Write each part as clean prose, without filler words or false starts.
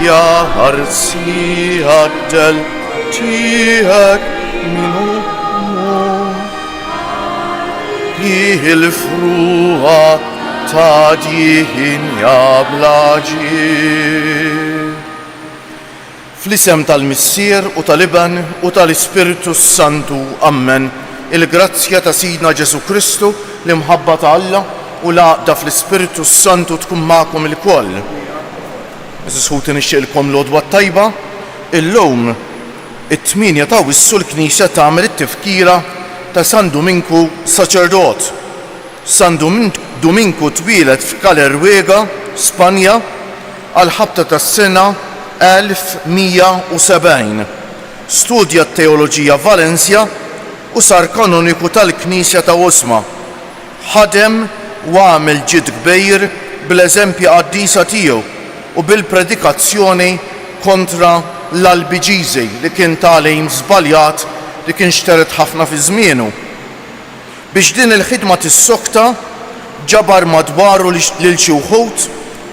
jarsi għaddel tijek minu il-fruħa ta' diħin jablaġi. Fl-isem tal-Missier u tal-Iban u tal-Ispiritu Santu, ammen. Il-grazzja ta' Sidna Ġesu Kristu l-imħabba ta' Alla u l-għaqda fl-Ispiritu Santu tkun magħkom il-koll. Sisħuti nixtieqilkom l-għodwa tajba, illum it-8 ta' wissu l-Knisja tagħmel it-tifkira ta' San Dominku saċerdot. San Dominku twilet f'Kalerwega, Spanja, għal-ħabta tas-sena 1170. Studja t-teoloġija Valencia u sar kanoniku tal-Knisja ta' Osma. Ħadem u għamel ġid kbir bil-eżempja qaddisa tiegħu u bil-predikazzjoni kontra l-albiġiżi li kien tagħlim żbaljat li kien xteret ħafna fi żmienu. Biex din il-ħidma tissokta ġabar madwaru lil xi wħud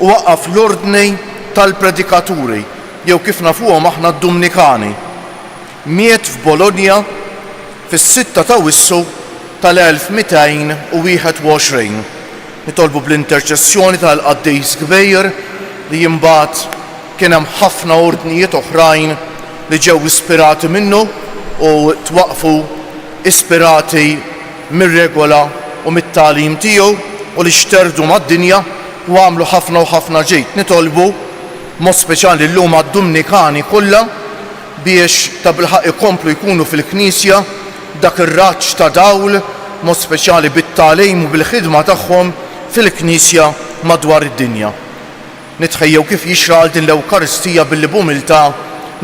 u waqqaf l-ordni tal-predikaturi jew kif nafuhom aħna d-Dominikani. Miet f'Bologna fis-6 ta' Wissu tal-1221. Nitolbu bl-interċessjoni tal-Qaddejs Kbejr li jimbagħad kien hemm ħafna ordnijiet oħrajn li ġew ispirati minnu u twaqfu ispirati mir-regola u mit-tagħlim tiegħu u li xterdu mad-dinja u għamlu ħafna u ħafna ġid. Nitolbu mod speċjali llum għad-Dominikani kollha biex ta' bilħaq ikomplu jkunu fil-Knisja dak ir-raġġ ta' dawl mod speċjali bit-tagħlim u bil-ħidma tagħhom fil-Knisja madwar id-dinja. Nitħejjew kif jixra din l-Ewkaristija billi b'umiltà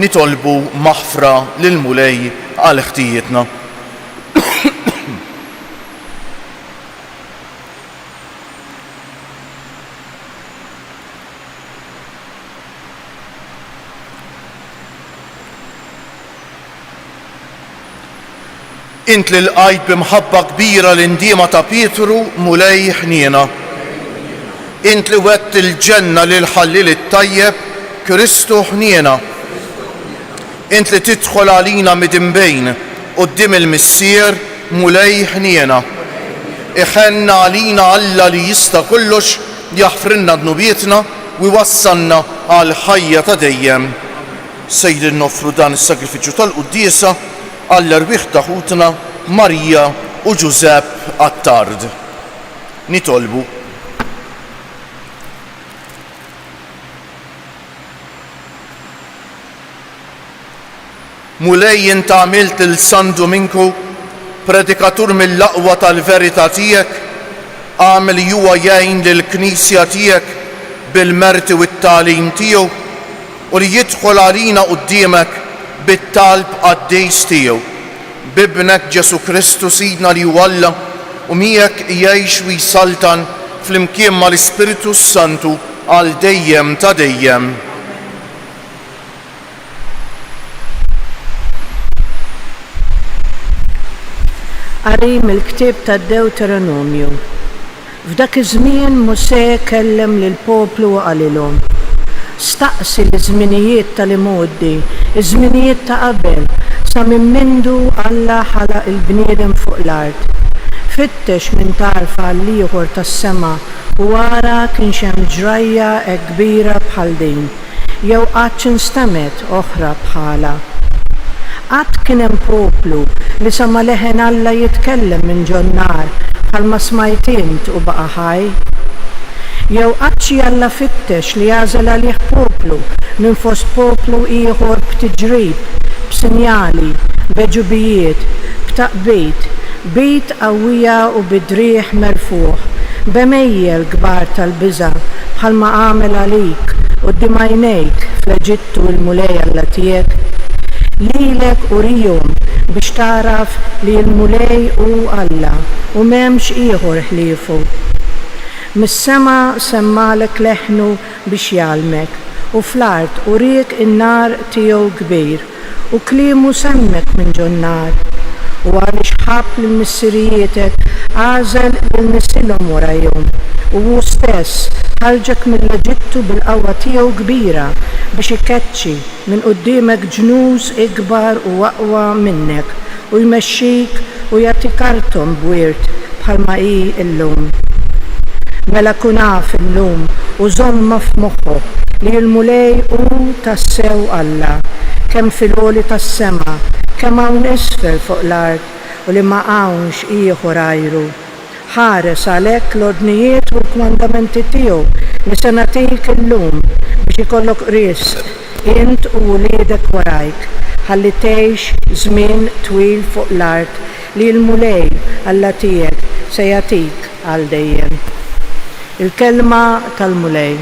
nitolbu maħfra lil Mulej għal ħtijietna. Int li l-qajt bimħabba kbira l-indiema ta' Pietru Mulej ħniena. Int li wett il-ġenna lil ħallil it-tajjeb Kristu ħniena. Int li tidħol għalina midinbejn quddiem il-Missier Mulej ħniena. Iħenna għalina Alla li jista' kollox jaħfrinna dnubietna u jwassalna għal ħajja ta' dejjem. Sejri noffru dan is-sagrifiċċju tal-Quddiesa għall-erbieħ ta' ħutna Marija u Ġusepp għat-tard. Nitolbu. Mulej int għamilt il-San Dominku predikatur mill-aqwa tal-verità tiegħek, għamel huwa jgħin lill-Knisja tiegħek bil-merti u t-tagħlim tiegħu u li jidħol għalina quddiemek bit-talb qaddejs tiegħu. Bibnek Ġesu Kristu Sidna li huwa Alla u miegħek jgħix u jsaltan flimkien mal-Ispiritu Santu għal dejjem ta' dejjem. Qari mill-ktieb tad-Deuteronomju. F'dak iż-żmien Musè kellem lill-poplu u qalilhom: staqsi l-żminijiet tal-imoddi, iż-żminijiet ta' qabel, sa minn mindu Alla ħalaq il-bniedem fuq l-art. Fittex minn tarfa għal ieħor tas-sema u wara kienx hemm ġrajja kbira bħal din, jew qatt instemet oħra bħalha. Qatt kien hemm poplu li sama leħen Alla jitkellem minn ġonnar bħalma smajt int u baqa' ħaj. Jew qatt xi Alla fittex li jażel għalih poplu minn fost poplu ieħor b'tiġrib, b'sinjali, b'eġubijiet, b'taqbit, bit qawwija u bidrieħ merfuħ, b'mejjel kbar tal-biża' bħalma għamel għalik quddiem għajnejk fl-Eġittu l-Mulej Alla tiegħek. Lilek urihom biex taraf li l-Mulej hu Alla u m'hemmx ieħor ħliefu. Mis-sema semmalek leħnu biex jgħalmek u fl-art uriek in-nar tiegħu kbir u kliemu semmek minn ġonnar u għaliex ħabb lill-missirietek għażel lil missilhom warajhom u hu stess ħarġek mill-Eġittu bil-qawwa tiegħu kbira biex ikeċċi minn quddiemek ġnuż ikbar u aqwa minnek u jmexxik u jagħtik karton bwiert bħalma hi llum. Mela kun naf illum u żomma f'moħħu li l-mulej hu tassew Alla, kemm fil-għoli tas-sema, kemm hawn isfel fuq l-art u li ma hawnx ieħor għajru. Ħares għalhekk l-ordnijiet u l-kmandamenti tiegħu li se nagħtik illum biex ikollok risq int u wliedek warajk ħalli tgħix żmien twil fuq l-art li l-mulej Alla tiegħek se jagħtik għal dejjem. Il-kelma tal-mulej.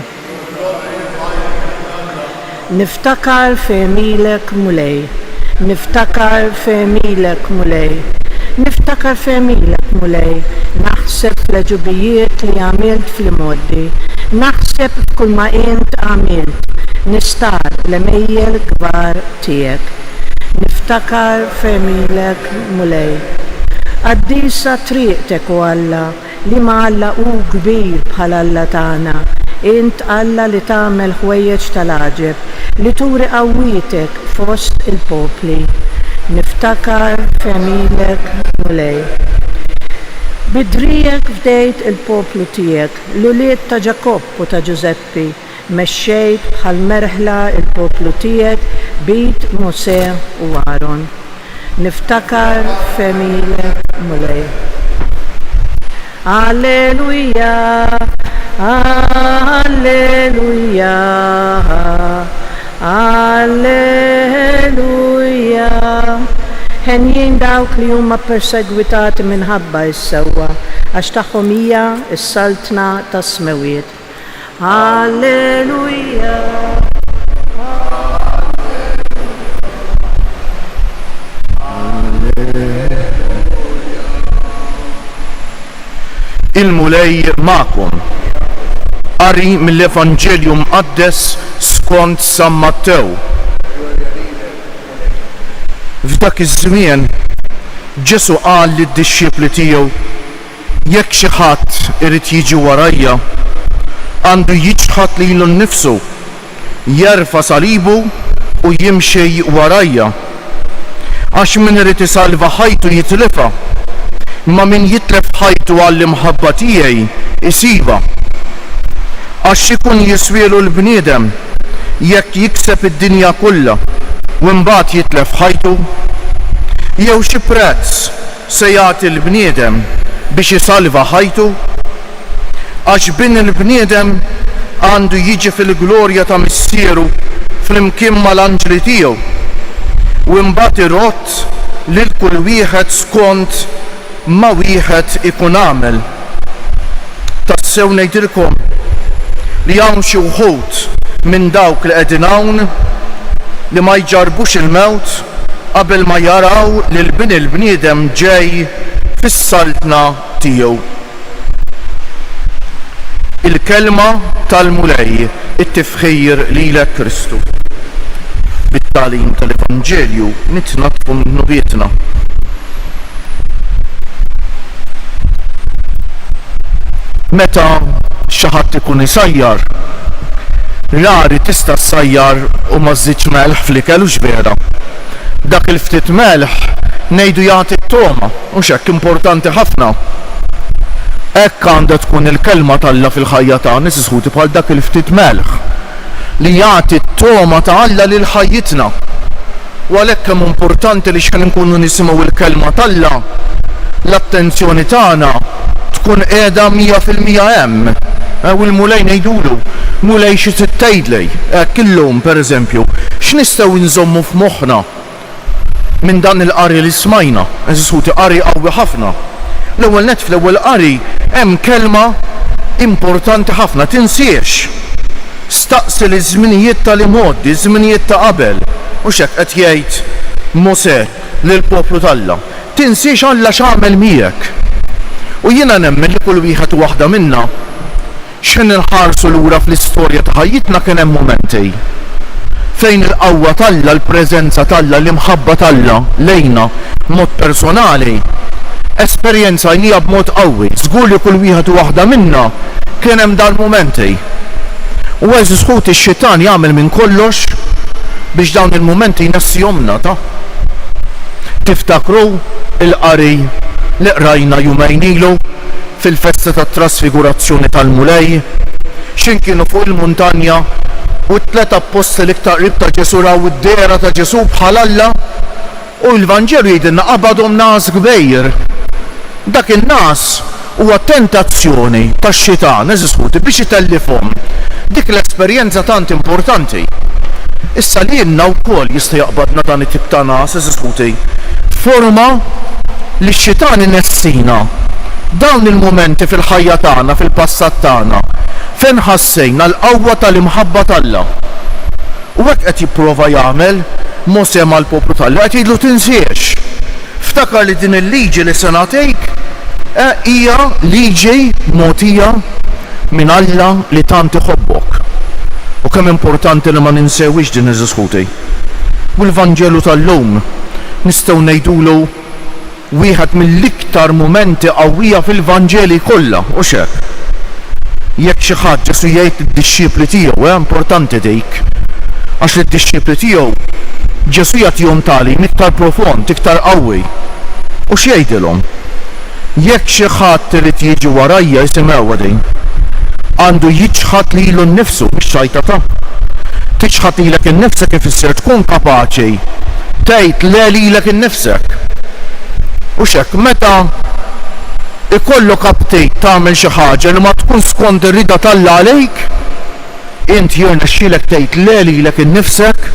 Niftakar fehmilek mulej, niftakar fehmilek mulej, niftakar fehmilek mulej, naħseb fl-ġubijiet li għamilt fil-moddi, naħseb f'kull ma int għamilt, nistar l-emejjel kbar tiegħek. Niftakar fehmilek mulej. Għaddisa triqtek u Alla li ma Alla hu kbir bħal Alla tagħna. Int Alla li tagħmel ħwejjeġ tal-għaġeb, li turi qawwietek fost il-popli. Niftakar fehmilek mulej. Bidrijek fdejt il-poplu tiegħek, l-ulied ta' Ġakobb u ta' Ġuseppi, mexxejt bħal merħla il-poplu tiegħek bit Mosè u Aaron. Niftakar fehmilek mulej. Alleluja, alleluja, alleluja. Ħenjin dawk li huma persegwitati minħabba s-sewwa għax tagħhom hija s-saltna tas-smewiet. Alleluja. Il-mulej ma'kom. Qari mill-Evanġelju Mqaddes skont San Mattew. F'dak iż-żmien Ġesu qal lid-dixxiepli tiegħu jekk xi ħadd irid jiġi warajja għandu jiġħad lilu nnifsu, jerfa' salibu u jimxi warajja. Għax min irid isalva ħajtu jitlifha, ma min jitlef ħajtu għall-imħabba tiegħi isiba. Għax ikun jiswielu l-bniedem jekk jikseb id-dinja kollha u mbagħad jitlef ħajtu, jew xi prezz se jagħti l-bniedem biex isalva ħajtu. Għax bin il-bniedem għandu jiġi fil-glorja ta' missieru flimkien mal-anġli tiegħu u mbagħad irott lil kull wieħed skont ma wieħed ikun għamel. Tassew ngħidilkom li hawn xi wħud minn dawk li qegħdin hawn li ma jġarbux il-mewt qabel ma jaraw li l-bniedem ġej fis-saltna tiegħu. Il-kelma tal-mulej, it-tifħir lilek Kristu. Bit-tagħlim tal-Evanġelju nitnatfu minnu bietna. Meta xi ħadd ikun isajjar, rari tista' ssajjar u ma żżidx melħ fl-ikel u x'vera. Dak il-ftit melħ ngħidu jagħti t-toma u x'hekk importanti ħafna. Hekk għandha tkun il-kelma tal-Alla fil-ħajja tagħna isisħuti bħal dak il-ftit melħ li jagħti t-toma ta' Alla lil ħajjitna. U għalhekk hemm importanti li x'kemm nkunu nisimgħu il-kelma tal-Alla, l-attenzjoni tagħna tkun qiegħda 100% hemm. U l-mulej ngħidulu, mulej xi tgħidlej, hekk illum pereżempju, x'nistgħu nżommu f'moħħna minn dan il-qari li smajna, eżisħuti qari qawwi ħafna. L-ewwel nett fl-ewwel qari hemm kelma importanti ħafna tinsiex. Staqsi li żminijiet tal-imoddi, żminijiet ta' qabel, u x'hekk qed jgħid Mosè lill-poplu tal-Alla. Tinsiex Alla x'għamel miegħek. U jiena nemmen li kull wieħed u waħda minna x'in inħarsu lura fl-istorja ta' ħajjitna kien hemm momenti fejn il-qawwa tal-Alla, l-preżenza tal-Alla, l-imħabba tal-Alla lejna mod personali esperjenzajnija b'mod qawwi. Żgur li kull wieħed u waħda minna kien hemm dal-mumenti. U eżis ħut ix-xitan jagħmel minn kollox biex dawn il-mumenti jnassihomna ta' tiftakru il-qari li qrajna jumejn ilu fil-festa tat-trasfigurazzjoni tal-Mulej, x'in kienu fuq il-muntanja u t-tlet apostoli iktar qrib ta' Ġesu raw id-dera ta' Ġesu bħal Alla u l-Vanġelu jgħidilna qabadhom nas kbejr. Dak in-nas huwa tentazzjoni tax-xitan eżiskuti biex itellifhom dik l-esperjenza tant importanti. Issa li jenna wkoll jista' jaqbadna dan it-tip ta' nas eżiskuti forma li x-xitan inessina dawn il-momenti fil-ħajja tagħna fil-passat tagħna fejn ħassejna l-qawwa tal-imħabba tal-Alla. U hekk qed jipprova jagħmel Mosè mal-poplu tal-Alla qed jgħidlu tinsiex. Ftakar li din il-liġi li se nagħtik hija liġi mogħtija minn Alla li tant iħobbok. U kemm importanti li ma ninsewix din iż-żiskuti. U l-Vanġelu tal-lum nistgħu ngħidulu wieħed mill-iktar mumenti qawwija fil-Vanġeli kollha u x'hekk. Jekk xi ħadd Ġesu jgħid id-dixxiepli tiegħu importanti dik. Għax id-dixxiepli tiegħu Ġesu jagħtihom tagħlim iktar profond, iktar qawwi. U x'jgħidilhom? Jekk xi ħadd irid jiġi warajja jisimgħuha din. Għandu jiġħad lilu nnifsu mix-xajta ta'. Tiġħad lilek innifsek ifisser tkun kapaċi tgħid le lilek innifsek. U x'hekk meta ikollok aptit tagħmel xi ħaġa li ma tkun skont ir-rida tal-Alla għalejk, int jirnexxielek tgħid le lilek innifsek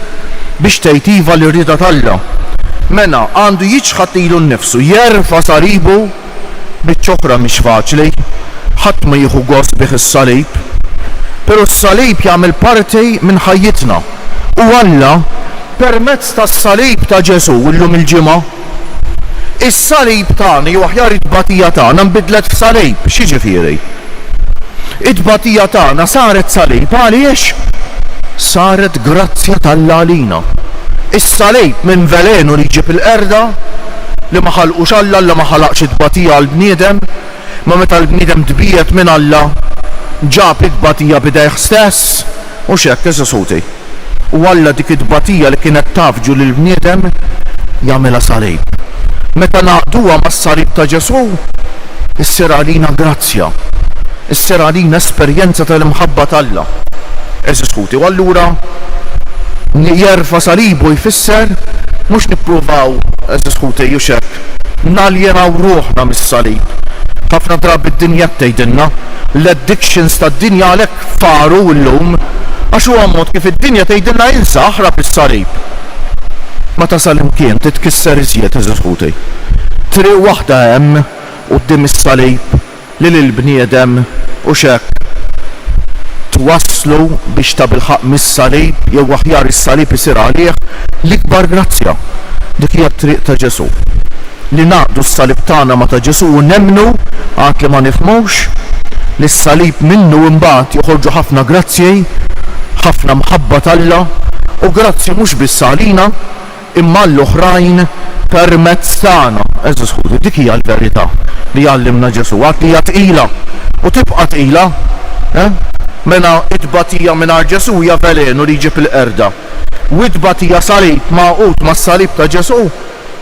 biex tgħid iva lir-rida tal-Alla. Mela għandu jiġħad lilu nnifsu, jerfa' saribu biċ-ċokra mhix faċli, ħadd ma jieħu gost bih is-salib, però s-salib jagħmel parti minn ħajjitna. U Alla permezz tas-salib ta' Ġesu llum il-ġimgħa is-salib tagħna jew aħjar it-tbatija tagħna nbidlet f'salib, x'jiġifieri? It-tbatija tagħna saret salib għaliex? Saret grazzja tal-Alla għalina. Is-salib minn velenu li jġib il-qerda li ma ħalqux Alla ma ħalaqx it-tbatija għall-bniedem, ma meta l-bniedem tbiet minn Alla ġab it-tbatija bidejh stess u x'hekk eżisuti. U Alla dik it-tbatija li kienet tafġu lill-bniedem jagħmilha salib. Meta naqduha mas-salib ta' Ġesu, issir għalina grazzja, issir għalina esperjenza tal-imħabba tal-Alla. Eżiskuti, u allura jerfa' salibu jfisser mhux nippruvaw eżiskuti juxek naljenaw ruħna mis-salib. Ħafna drabi d-dinja tgħidilna l-addictions tad-dinja għalhekk faru llum għax huwa mod kif id-dinja tgħidilna insa aħrab is-salib. Ma tasal imkien titkisser iżjed eżiskuti. Triq waħda hemm quddiem is-salib lil il-bniedem u x'hekk twasslu biex ta' bilħaq mis-salib jew aħjar is-salib isir għalih l-ikbar grazzja. Dik hija t-triq ta' Ġesu. Li naqdu s-salib tagħna ma' ta' Ġesu u nemmnu għad li ma nifhmux li s-salib minnu imbagħad joħorġu ħafna grazzji, ħafna mħabba tal-Alla u grazzi mhux biss għalina imma l-oħrajn permezz tagħna. Eżiskuti, dik hija l-verità li għallimna Ġesu għad li hija tqila u tibqa' tqila. Mela it-tbatija mingħajr Ġesu hija velenu li jġib il-qerda. U t-tbatija salib maqut mas-salib ta' Ġesu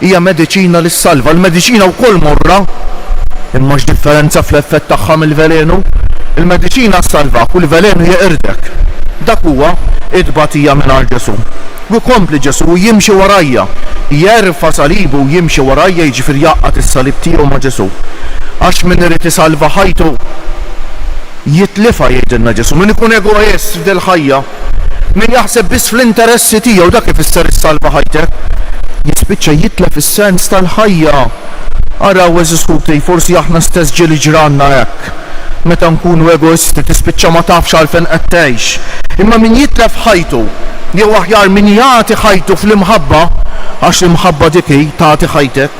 hija mediċina lis salva. L-mediċina wkoll morra, imma x'differenza fl-effett tagħha mill-velenu? Il-mediċina salvak u l-velenu jeqirdek. Dak huwa it-tbatija mingħajr Ġesu. U kompli Ġesu u jimxi warajja, jerfa' salibu u jimxi warajja jiġifieri jaqqat is-salib tiegħu ma' Ġesu. Għax min irid isalva ħajtu jitlifa jgħidilna Ġesu, min ikun egoist f'dil ħajja, min jaħseb biss fl-interessi tiegħu dak ifisser issalva ħajtek, jispiċċa jitlef is-sens tal-ħajja. Araw eżiskuti, forsi aħna stess ġieli ġranna hekk. Meta nkunu egoisti tispiċċa ma tafx għalfejn qed tgħix. Imma min jitlef ħajtu jew aħjar min jagħti ħajtu fl-imħabba għax l-imħabba dik tagħti ħajtek.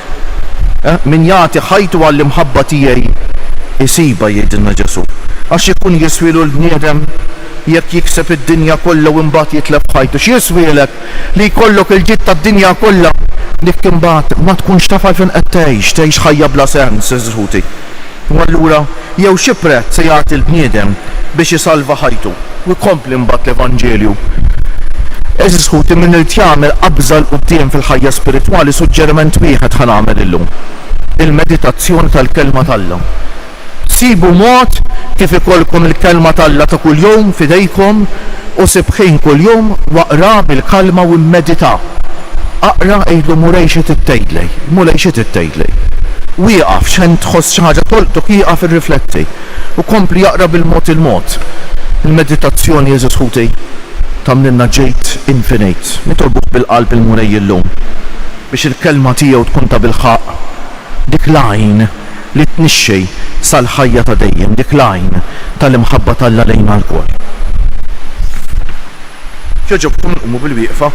Min jagħti ħajtu għall-imħabba tiegħi isiba jgħidilna Ġesu. Għax ikun jiswilu l-bniedem jekk jikseb id-dinja kollha u mbagħad jitlef ħajtu. X'jiswielek li jkollok il-ġid tad-dinja kollha dik imbagħad ma tkunx taf għalfejn qed tgħix ħajja bla sens eżiskuti. U allura jew xi prezz se jagħti l-bniedem biex isalva ħajtu u jkompli mbagħad l-Evanġelju. Eżis ħuti minn il-tjamel qabża l-qudiem fil-ħajja spiritwali suġġeriment wieħed ħanamel illum. Il-meditazzjoni tal-kelma tal-Alla. Sibu mod kif ikolkom il-kelma tal-Alla ta' kuljum fidejkom u sibħin kuljum waqra bil-kalma u immedita. Aqra ejdu mulej xi tittejdlej, mulej xi tittejdlej. Wieqaf x'hen tħoss xi ħaġa tolqtok jieqaf irrifletti u kompli jaqra bil-mod il-mod. Il-meditazzjoni eżis ħuti tamlilna ġejt infinite, nitolbuk bil-qalb il-mulej illum biex il-kelma tiegħu tkun ta' bil-ħaq. Dik lajn li tnixxi sal-ħajja ta' dejjem, dik lajn tal-imħabba tal-Alla lejna l-kol. Ġoġobkom nqumu bil-wieqfa.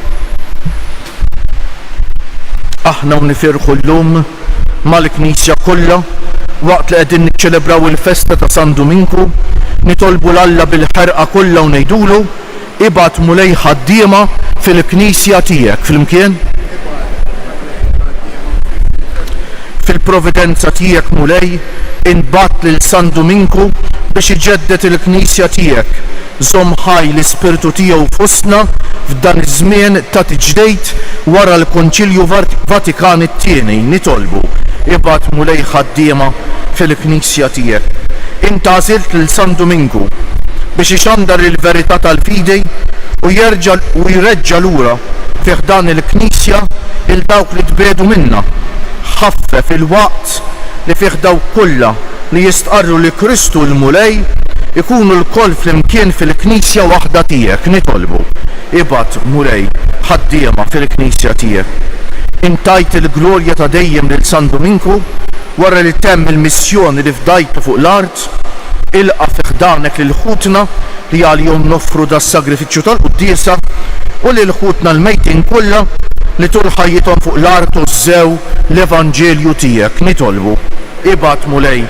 Aħna nifirħu llum mal-Knisja kollha waqt li qegħdin niċċelebraw il-festa ta' San Dominku, nitolbu l-Alla bil-ħerqa kollha u ngħidulu ibgħat mulej ħaddiema fil-Knisja tiegħek flimkien. Fil-providenza tiegħek mulej inbatt lil San Dominku biex iġeddet il-Knisja tiegħek. Żomm ħaj l-Ispirtu tiegħu fostna f'dan iż-żmien ta' tiġdejt wara l-Konċilju Vatikan it-tieni nitolbu ibgħat mulej ħaddiema fil-Knisja tiegħek. Intażilt lil San Dominku biex ixandar il-verità tal-fidej u jreġġa' lura fih dan il-Knisja il dawk li tbedu minna. Ħaffef il-waqt li fih dawk kollha li jistqarru li Kristu l-mulej ikunu l-koll flimkien fil-Knisja waħda tiegħek nitolbu. Ibgħat mulej ħaddiema fil-Knisja tiegħek. Intajt il-glorja ta' dejjem lil San Dominku wara li temm il-missjoni li fdajtu fuq l-art, ilqa' fiħdanek lil ħutna li għalihom noffru da' sagrifiċċju tal-quddiesa u lil ħutna l-mejtin kollha li tul ħajjithom fuq l-art u żew l-Evanġelju tiegħek nitolbu. Ibgħat mulej.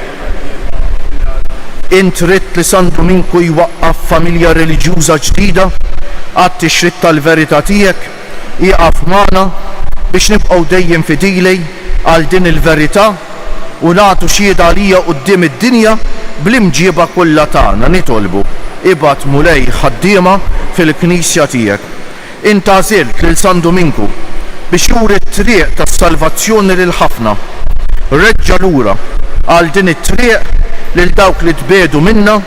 Int ridt li San Dominku jwaqqaf familja reliġjuża ġdida għad tixrid tal-verità tiegħek, jieqaf magħna biex nibqgħu dejjem fidili għal din il-verità u nagħtu xhieda għalija quddiem id-dinja bl-imġieba kollha tagħna nitolbu. Ibgħat mulej ħaddiema fil-Knisja tiegħek. Intażilt lil San Dominku biex juri t-triq tas-salvazzjoni lil ħafna. Reġġa' lura għal din it-triq lil dawk li tbedu minna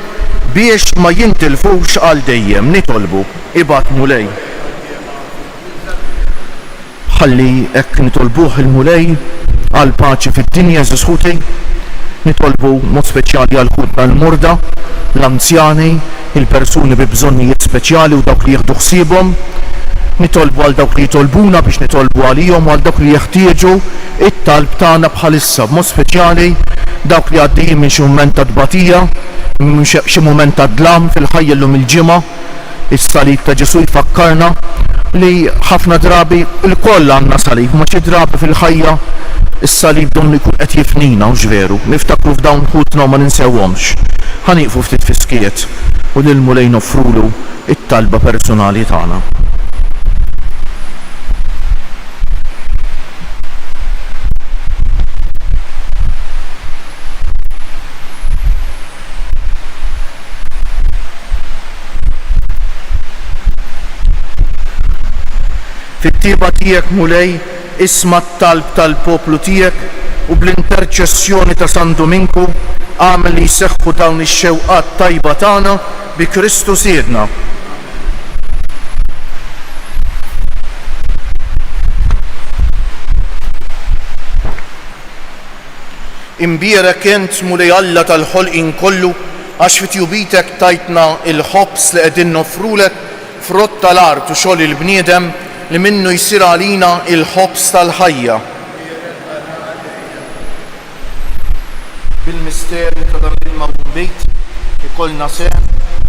biex ma jintilfux għal dejjem nitolbu. Ibgħat mulej. Ħalli hekk nitolbuh il-mulej għal paċi fid-dinja żisħuti, nitolbu mod speċjali għal ħutna l-murda, l-anzjani, il-persuni bi bżonnijiet speċjali u dawk li jieħdu ħsiebhom, nitolbu għal dawk li jitolbuna biex nitolbu għalihom u għal dawk li jeħtieġu it-talb tagħna bħalissa b'mod speċjali dawk li għaddejjin minn xi mument ta' tbatija, minn xi mument ta' dlam fil-ħajja llum il-ġimgħa, is-salib ta' Ġesu jfakkarna li ħafna drabi il-koll għandna salib, ma xi drabi fil-ħajja is-salib dun li jkun qed jifnina u ġveru, niftakru f'dawn ħutna u ma ninsewhomx. Ħanieqfu ftit fiskiet u lil mulej noffrulu it-talba personali tagħna. Fit-tieba tiegħek mulej isma' t-talb tal-poplu tiegħek u bl-interċessjoni ta' San Dominku għamel li jseħħu dawn ix-xewqat tajba tagħna bi Kristu siedna. Imbierek int mulej Alla tal-ħolqien kollu għax fit-tjubitek tajtna il-ħobs li qegħdin nofrulek frott tal-art u xogħol il-bniedem li minnu jsir għalina il-ħobs tal-ħajja. Bil-misterju ta' dan il-mawbejt ikollna seħ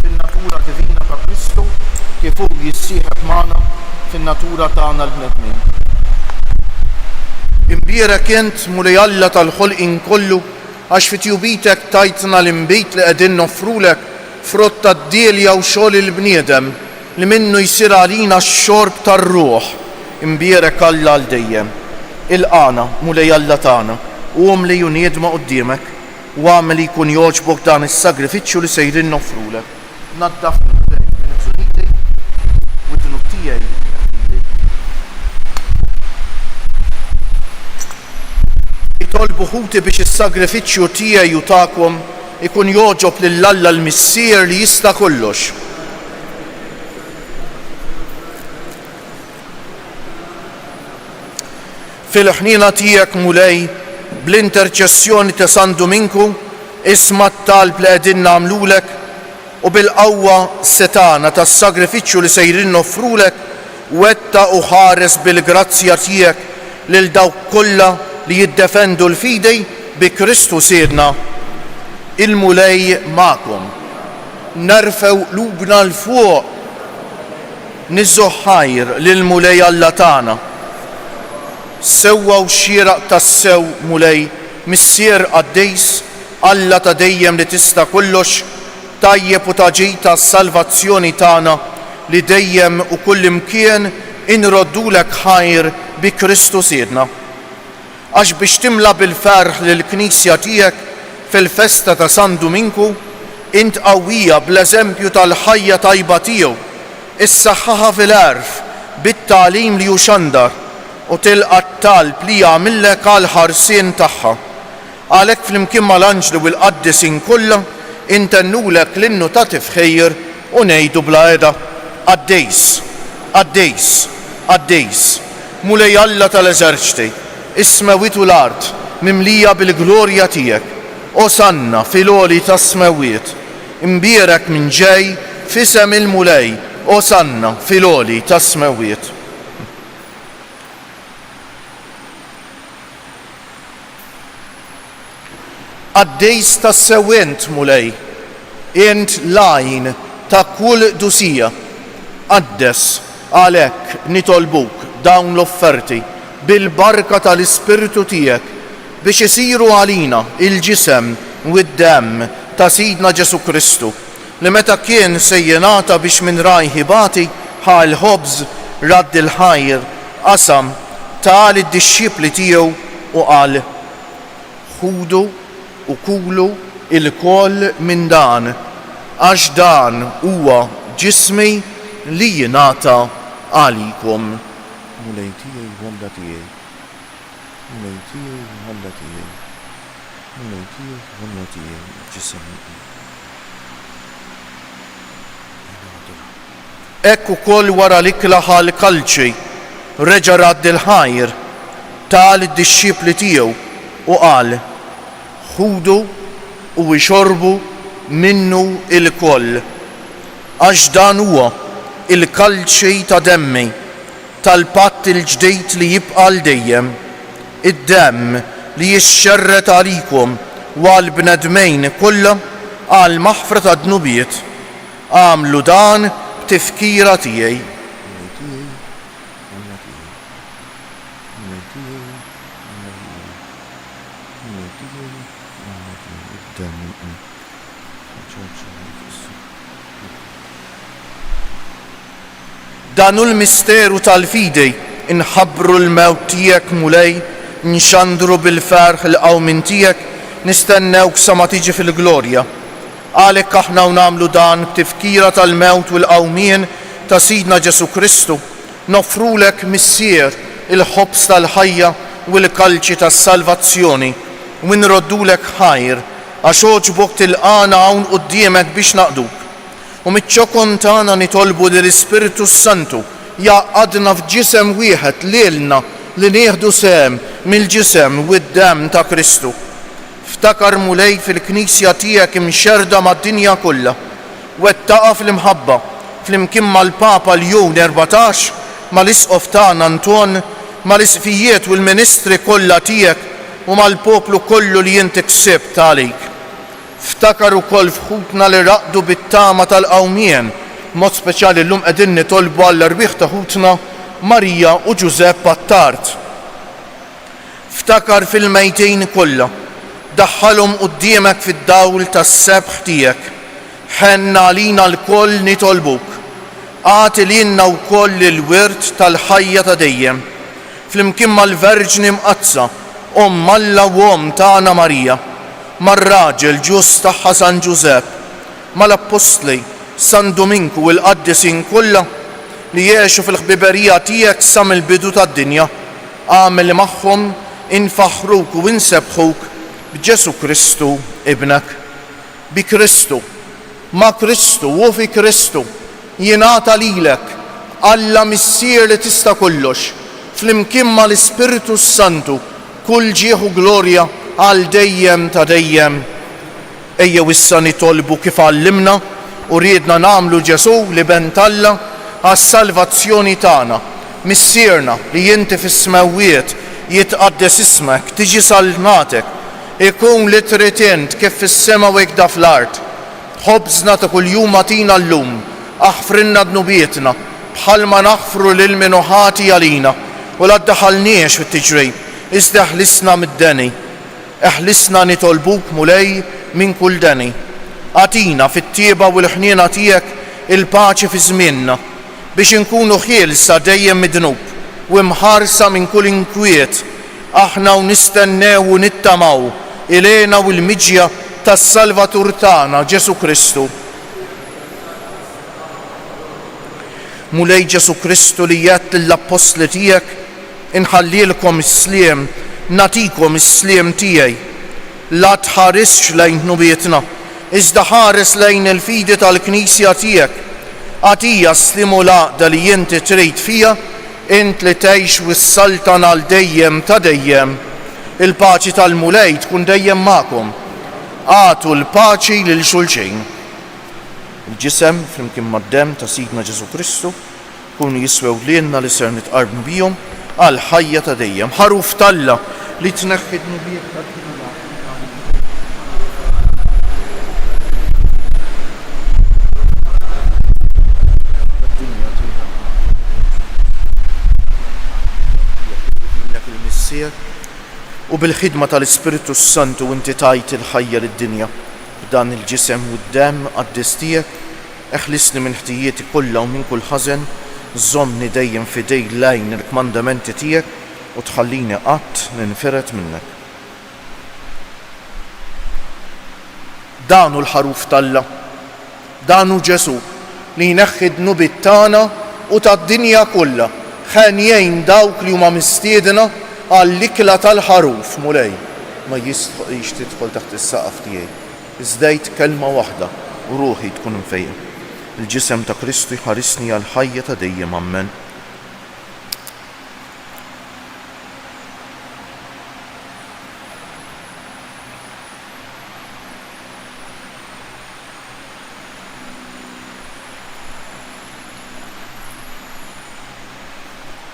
fin-natura divina ta' Kristu kif hu jissieħeb magħna fin-natura tagħna l-bnedmin. Imbierek int mulej Alla tal-ħolqien kollu għax fit-tjubitek tajtna l-imbejt li qegħdin nofrulek frott tad-djelja u xogħol il-bniedem li minnu jsir għalina x-xorb tar-ruħ. Imbierek Alla għal dejjem. Il-qana mulej Alla tagħna u li juniedma quddiemek u għamel jkun jogħġbok dan is-sagrifiċċju li sejrin noffrulek. Naddafni u d-dnub tiegħi. Jitolbu ħuti biex is-sagrifiċċju tiegħi u tagħkom ikun jogħġob lill-Alla l-Missier li jista' kollox. Fil-ħnina tiegħek mulej, bl-interċessjoni ta' San Dominku, isma' t-talb li qegħdin nagħmlulek u bil-qawwa setana tas-sagrifiċċju li sejrin noffrulek wetta u ħares bil-grazzja tiegħek lil dawk kollha li jiddefendu l-fidej bi Kristu siedna. Il-mulej magħkom. Nerfew lubna l-fuq. Niżżu ħajr lill-mulej Alla tagħna. Sewwa u xieraq tas-sew mulej, missier għaddejs, Alla ta' dejjem li tista' kollox, tajjeb u taġita s-salvazzjoni tagħna li dejjem u kull imkien inroddulek ħajr bi Kristu siedna. Għax biex timla bil-ferħ lill-Knisja tiegħek fil-festa ta' San Dominku, int qawwija bl-eżempju tal-ħajja tajba tiegħu, issaħħaħa fil-għerf bit-tagħlim li hu xandar u tilqa' t-talb li jagħmillek għall-ħarsien tagħha. Għalhekk flimkien mal-anġli u l-qaddisin kollha intennulek l-innu ta' tifħejjer u ngħidu bla qiegħda għaddejs, għaddejs, għaddejs, mulej Alla tal-eżerċti, is-smawiet u l-art mimlija bil-glorja tiegħek, osanna fil-għoli tas-smawiet, imbierek minn ġej f'isem il-mulej, osanna fil-għoli tas-smawiet. Għaddejs tas-sewwent mulej, int lajn ta' kull dusija, għaddes għalhekk nitolbuk dawn l-offerti bil-barka tal-Ispirtu tiegħek biex isiru għalina il-ġisem u d-demm ta' Sidna Ġesu Kristu li meta kien sejjenata biex minn rajħibati ħal ħobż radd il-ħajr qasam tal id-dixxipli tiegħu u qal ħudu u kulu il-koll minn dan għax dan huwa ġismi li jingħata għalikom. Mulej tiegħi Alla tiegħi, mulej tiegħi Alla tiegħi, mulej tiegħi Alla tiegħi ġisem. Hekk ukoll wara l-ikla ħal kalċi reġa' radd il-ħajr tal id-dixxipli tiegħu u qal ħudu u ixorbu minnu il-koll għax dan huwa il-kalċi ta' demmi tal-patt il-ġdejt li jibqa' dejjem, id-demm li jixxerret għalikom u għall-bnedmejn kollha għal maħfra ta' dnubiet. Għamlu dan b'tifkira tiegħi. Danu l-misteru tal-fidej inħabbru l-mewt tiegħek mulej, nxandru bil-ferħ l-qawmin tiegħek, nistennewk sa ma tiġi fil-glorja. Għalhekk aħna nagħmlu dan b'tifkira tal-mewt u l-qawmien ta' Sidna Ġesu Kristu, nofrulek missier il-ħobs tal-ħajja u l-kalċi tas-salvazzjoni u nroddulek ħajr għax oġbok tilqana hawn quddiemek biex naqduk. U miċ-ċokon tagħna nitolbu li l-Ispiritu Santu jaqgħadna f'ġisem wieħed lilna li nieħdu sehem mill-ġisem u d-demm ta' Kristu. Ftakar mulej fil-Knisja tiegħek imxerda mad-dinja kollha, wettaqa fl-imħabba flimkien mal-Papa Ljon 14, mal-Isqof tagħna Anton, mal-isfijiet u l-ministri kollha tiegħek u mal-poplu kollu li inti ksibt għalik. Ftakar ukoll f'ħutna li raqdu bit-tama tal-qawmien, mod speċjali llum qegħdin nitolbu għall-rbieħ ta' ħutna Marija u Ġusepp Pattart. Ftakar fil-mejtejn kollha, daħħalhom quddiemek fid-dawl tas-sebħ tiegħek. Ħenna għalina l-koll nitolbuk. Għati lilna wkoll il-wirt tal-ħajja ta' dejjem. Flimkien mal-Verġni mqazza, Alla u Om tagħna Marija, mar-raġel ġust tagħha San Ġusepp, mal-Apostli San Dominku u l-qaddisin kollha li jgħixu fil-ħbiberija tiegħek sa mill-bidu tad-dinja, għamel magħhom infaħruk u insebħuk b'Ġesu Kristu ibnek. Bi Kristu, ma' Kristu u fi Kristu jingħata lilek Alla missier li tista' kollox, flimkien mal-Ispiritu Santu, kull ġieħ u glorja għal dejjem ta' dejjem. Ejjew issa nitolbu kif għallimna u riedna nagħmlu Ġesu li bentalla għas-salvazzjoni tagħna. Missierna li inti fis-smewwiet jitqaddes ismek, tiġi salmatek, ikun li trid int kif fis-sema u hekk fl-art. Ħobżna ta' kuljum atina llum, aħfrinna dnubietna bħalma naħfru lil min ħati għalina u la ddaħħalniex fit-tiġrib, iżda eħlisna mid-deni. Eħlisna nitolbuk mulej minn kull deni. Atina fit-tieba u l-ħniena tiegħek il-paċi fi żmienna biex inkunu ħielsa dejjem midnub u mħarsa minn kull inkwiet. Aħna u nistennew u nittamaw ilena u l-miġja tas-Salvatur tagħna Ġesu Kristu. Mulej Ġesu Kristu li jgħid lill-Apostli tiegħek inħallilkom is-sliem, natikom is-sliem tiegħi. La tħarisx lejn nubietna, iżda ħares lejn il-fidi tal-Knisja tiegħek. Għatija slimu laqda li inti trid fija, int li tgħix wis-saltan għal dejjem ta' dejjem. Il-paċi tal-mulej tkun dejjem magħkom. Għatu l-paċi lil xulxejn. Il-ġisem flimkien mad-dem ta' Sidna Ġesu Kristu kunu jiswew lienna li ser nitqarbu bihom għal ħajja ta' dejjem. Ħaruf talla li tneħħid nubiet tad-dinja. U bil-ħidma tal-Ispiritu Santu inti tajt il-ħajja lid-dinja b'dan il-ġisem u d-dem qaddis tiegħek, eħlisni minn ħtijieti kollha u minn kull ħażen, żommni dejjem fidejk lejn il-kmandamenti tiegħek u tħallini qatt ninferet minnek. Danu l-ħaruf talla, danu Ġesu li jneħħi d-nubiet tagħna u tad-dinja kollha, ħenjejn dawk li huma mistiedna għall-ikla tal-ħaruf mulej. Ma jistħoqx tidħol taħt is-saqaf tiegħi. Iżdejt kelma waħda u ruħi tkun mfejjem. Il-ġisem ta' Kristu jħarisni għal ħajja ta' dejjem, ammen.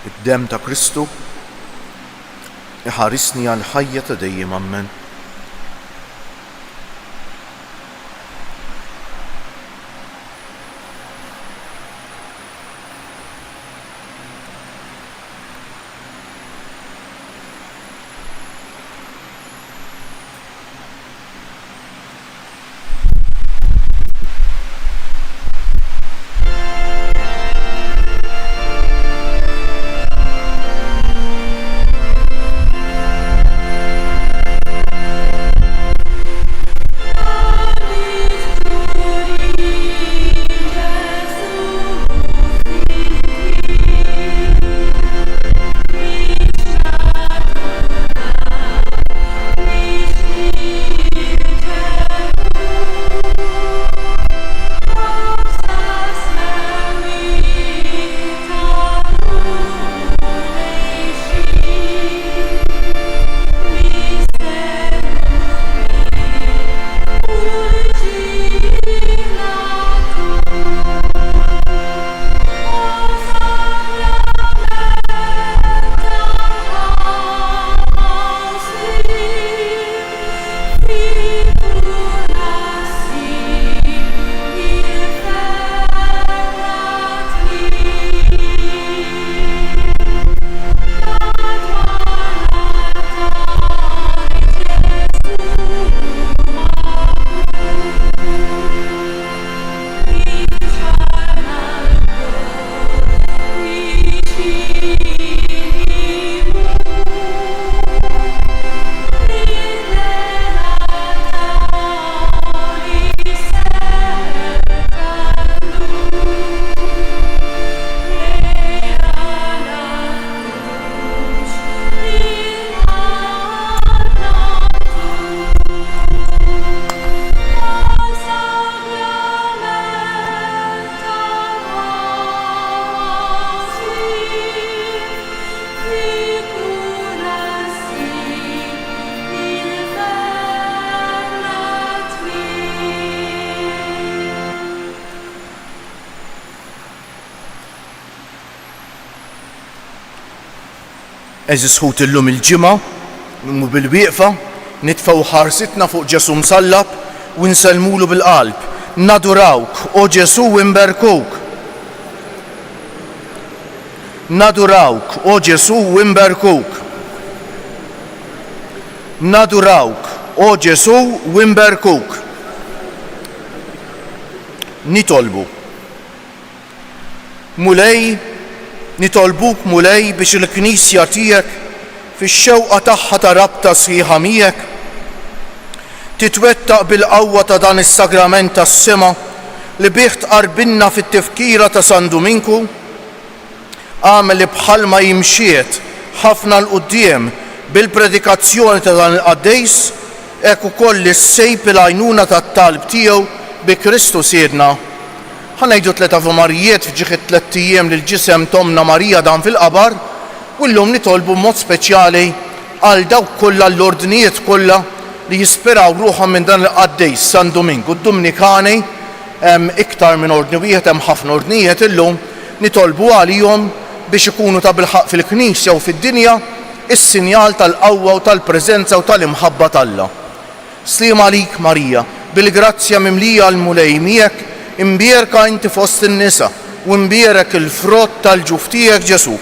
Id-dem ta' Kristu jħarisni għal ħajja ta' dejjem, ammen. Eżis ħut illum il-ġimgħa u bil-wieqfa nitfgħu ħarsitna fuq Ġesu msallab u nsellmulu bil-qalb. Nadurawk, o Ġesu imberkuk. Nadurawk, o Ġesu imberkuk. Nadurawk, o Ġesu imberkuk. Nitolbu. Mulej, nitolbuk mulej biex il-Knisja tiegħek fix-xewqa tagħha ta' rabta sħiħa miegħek titwettaq bil-qawwa ta' dan is-sagrament tas-sema li bih tqarbilna fit-tifkira ta' San Duminku. Għamel li bħalma jimxiet ħafna l-qudiem bil-predikazzjoni ta' dan il-qaddejs hekk ukoll is-sejp il-għajnuna tat-talb tiegħu bi Kristu siedna. Ħanejdu 3 Ave Marijiet f'ġieħ 3 ijiem lil ġisem Tomna Marija dan fil-qabar u llum nitolbu mod speċjali għal dawk kollha l-ordnijiet kollha li jispiraw ruħhom minn dan il-qaddejs San Domingu. D-Dominikani hemm iktar minn ordni wieħed, hemm ħafna ordnijiet illum nitolbu għalihom biex ikunu ta' bilħaq fil-Knisja u fid-dinja is-sinjal tal-qawwa u tal-preżenza u tal-imħabba tal-Alla. Slim għalik Marija, bil-grazzja mimlija l-mulej miegħek, imbierka inti fost in-nisa u imbierek il-frott tal-ġuf tiegħek Ġesu.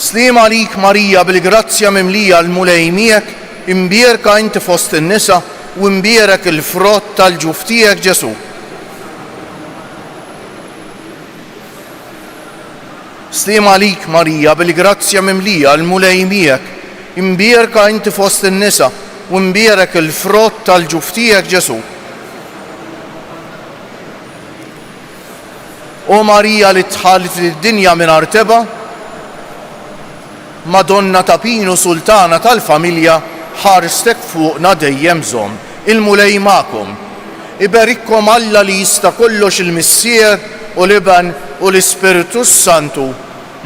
Slim għalik Marija, bil-grazzja mimlija l-mulej miegħek, imbierka inti fost in-nisa u imbierek il-frott tal-ġuf tiegħek Ġesu. Slim għalik Marija, bil-grazzja mimlija l-mulej miegħek, imbierka inti fost in-nisa u imbierek il-frott tal-ġuf tiegħek Ġesu. O Marija li tħallit lid-dinja mingħajr teba, Madonna ta' Pinu Sultana tal-familja, ħarstek fuqna dejjem żomm. Il-mulej magħkom. Iberikkom Alla li jista' kollox il-Missier u l-Iben u l-Ispiritu Santu.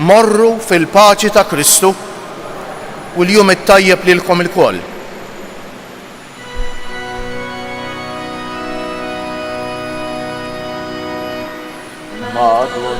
Morru fil-paċi ta' Kristu u l-jum it-tajjeb lilkom il-koll. Madonna